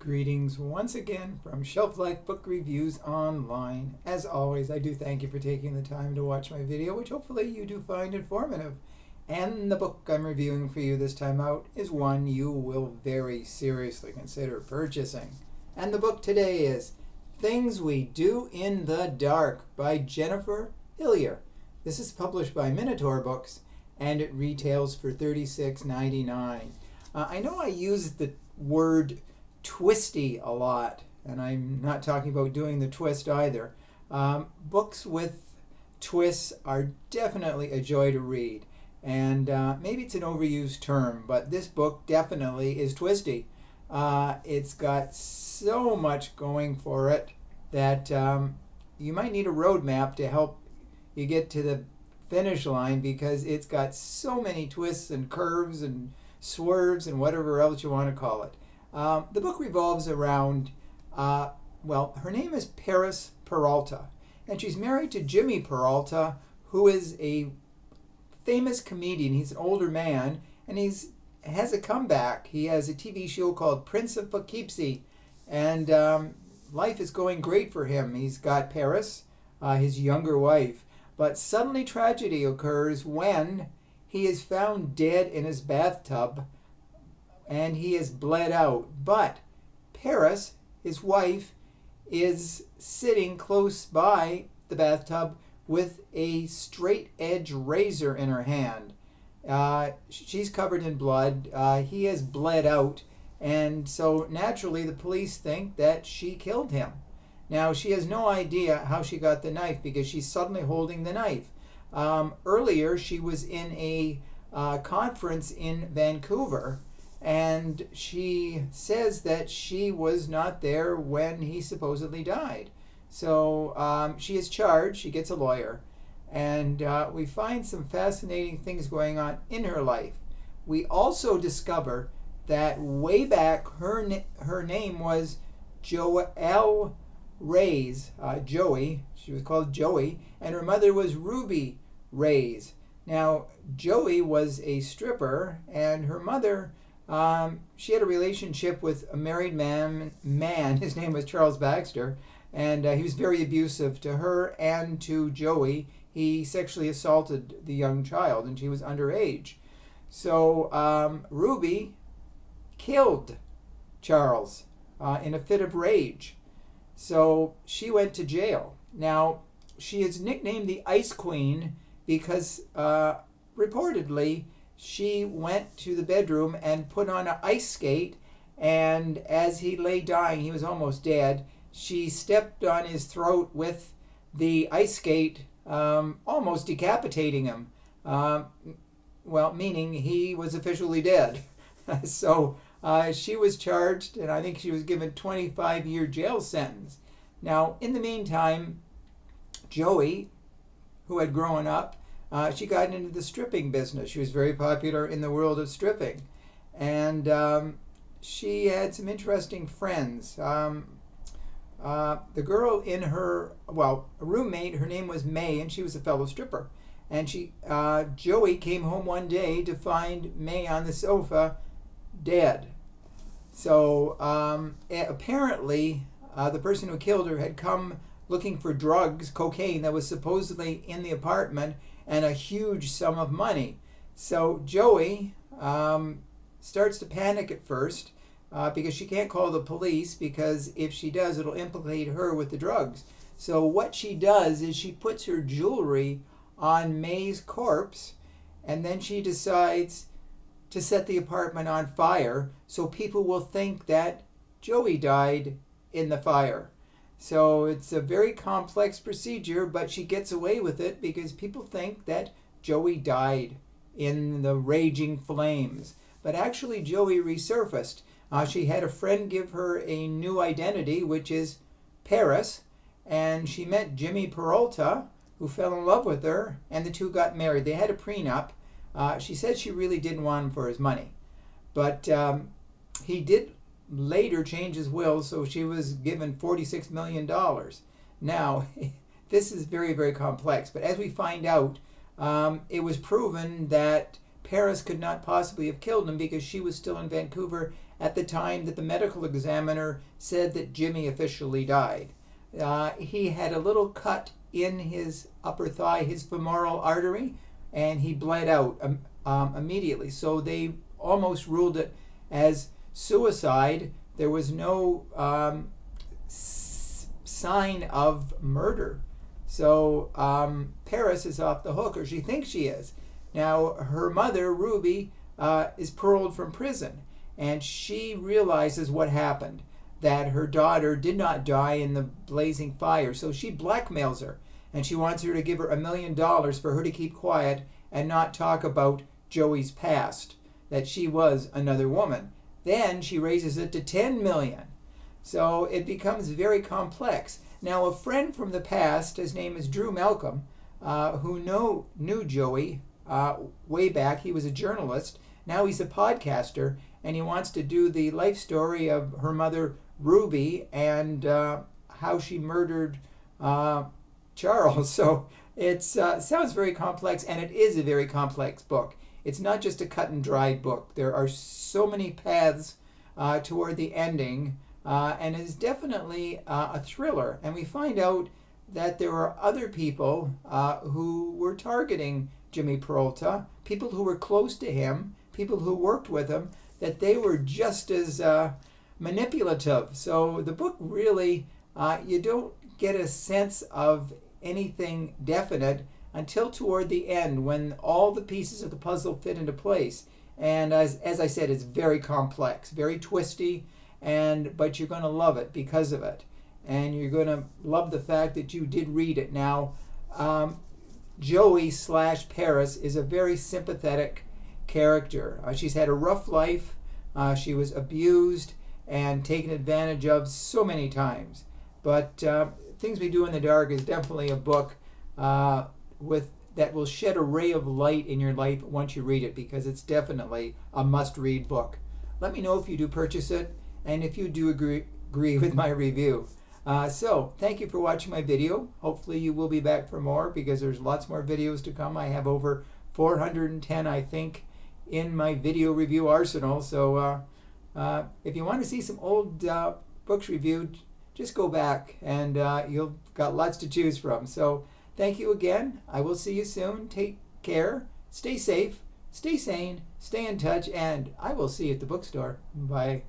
Greetings once again from Shelf Life Book Reviews Online. As always, I do thank you for taking the time to watch my video, which hopefully you do find informative. And the book I'm reviewing for you this time out is one you will very seriously consider purchasing. And the book today is Things We Do in the Dark by Jennifer Hillier. This is published by Minotaur Books and it retails for $36.99. I know I use the word twisty a lot, and I'm not talking about doing the twist either. Books with twists are definitely a joy to read, and maybe it's an overused term, but this book definitely is twisty. It's got so much going for it that you might need a roadmap to help you get to the finish line, because it's got so many twists and curves and swerves and whatever else you want to call it. The book revolves around, her name is Paris Peralta, and she's married to Jimmy Peralta, who is a famous comedian. He's an older man, and has a comeback. He has a TV show called Prince of Poughkeepsie, and life is going great for him. He's got Paris, his younger wife, but suddenly tragedy occurs when he is found dead in his bathtub, and he is bled out. But Paris, his wife, is sitting close by the bathtub with a straight edge razor in her hand. She's covered in blood. He has bled out, and so naturally the police think that she killed him. Now, she has no idea how she got the knife, because she's suddenly holding the knife. Earlier, she was in a conference in Vancouver, and she says that she was not there when he supposedly died. So she is charged. She gets a lawyer, and we find some fascinating things going on in her life. We also discover that way back her name was Joelle Reyes, Joey. She was called Joey, and her mother was Ruby Reyes. Now, Joey was a stripper, and her mother, she had a relationship with a married man. His name was Charles Baxter, and he was very abusive to her and to Joey. He sexually assaulted the young child, and she was underage. So Ruby killed Charles in a fit of rage. So she went to jail. Now, she is nicknamed the Ice Queen because reportedly she went to the bedroom and put on an ice skate, and as he lay dying, he was almost dead, she stepped on his throat with the ice skate, almost decapitating him. Meaning he was officially dead. So she was charged, and I think she was given a 25-year jail sentence. Now, in the meantime, Joey, who had grown up, she got into the stripping business. She was very popular in the world of stripping. And she had some interesting friends. The girl in her, a roommate, her name was May, and she was a fellow stripper. And Joey came home one day to find May on the sofa, dead. So apparently the person who killed her had come looking for drugs, cocaine, that was supposedly in the apartment, and a huge sum of money. So Joey starts to panic at first because she can't call the police, because if she does, it'll implicate her with the drugs. So what she does is she puts her jewelry on May's corpse, and then she decides to set the apartment on fire so people will think that Joey died in the fire. So it's a very complex procedure, but she gets away with it because people think that Joey died in the raging flames. But actually, Joey resurfaced. She had a friend give her a new identity, which is Paris, and she met Jimmy Peralta, who fell in love with her, and the two got married. They had a prenup. She said she really didn't want him for his money, but he did later change his will, so she was given $46 million. Now, this is very, very complex, but as we find out, it was proven that Paris could not possibly have killed him because she was still in Vancouver at the time that the medical examiner said that Jimmy officially died. He had a little cut in his upper thigh, his femoral artery, and he bled out immediately. So they almost ruled it as suicide. There was no sign of murder. So Paris is off the hook, or she thinks she is. Now, her mother, Ruby, is paroled from prison, and she realizes what happened, that her daughter did not die in the blazing fire. So she blackmails her, and she wants her to give her $1 million for her to keep quiet and not talk about Joey's past, that she was another woman. Then she raises it to $10 million. So it becomes very complex. Now, a friend from the past, his name is Drew Malcolm, who knew Joey way back. He was a journalist. Now he's a podcaster, and he wants to do the life story of her mother, Ruby, and how she murdered Charles. So it sounds very complex, and it is a very complex book. It's not just a cut and dried book. There are so many paths toward the ending, and it's definitely a thriller. And we find out that there are other people who were targeting Jimmy Peralta, people who were close to him, people who worked with him, that they were just as manipulative. So the book really, you don't get a sense of anything definite until toward the end, when all the pieces of the puzzle fit into place. And as I said, it's very complex, very twisty, but you're going to love it because of it. And you're going to love the fact that you did read it. Now, Joey / Paris is a very sympathetic character. She's had a rough life. She was abused and taken advantage of so many times. But Things We Do in the Dark is definitely a book that will shed a ray of light in your life once you read it, because it's definitely a must-read book. Let me know if you do purchase it, and if you do agree with my review. So, thank you for watching my video. Hopefully you will be back for more, because there's lots more videos to come. I have over 410, I think, in my video review arsenal. So, if you want to see some old books reviewed, just go back, and you've got lots to choose from. So, thank you again. I will see you soon. Take care. Stay safe. Stay sane. Stay in touch. And I will see you at the bookstore. Bye.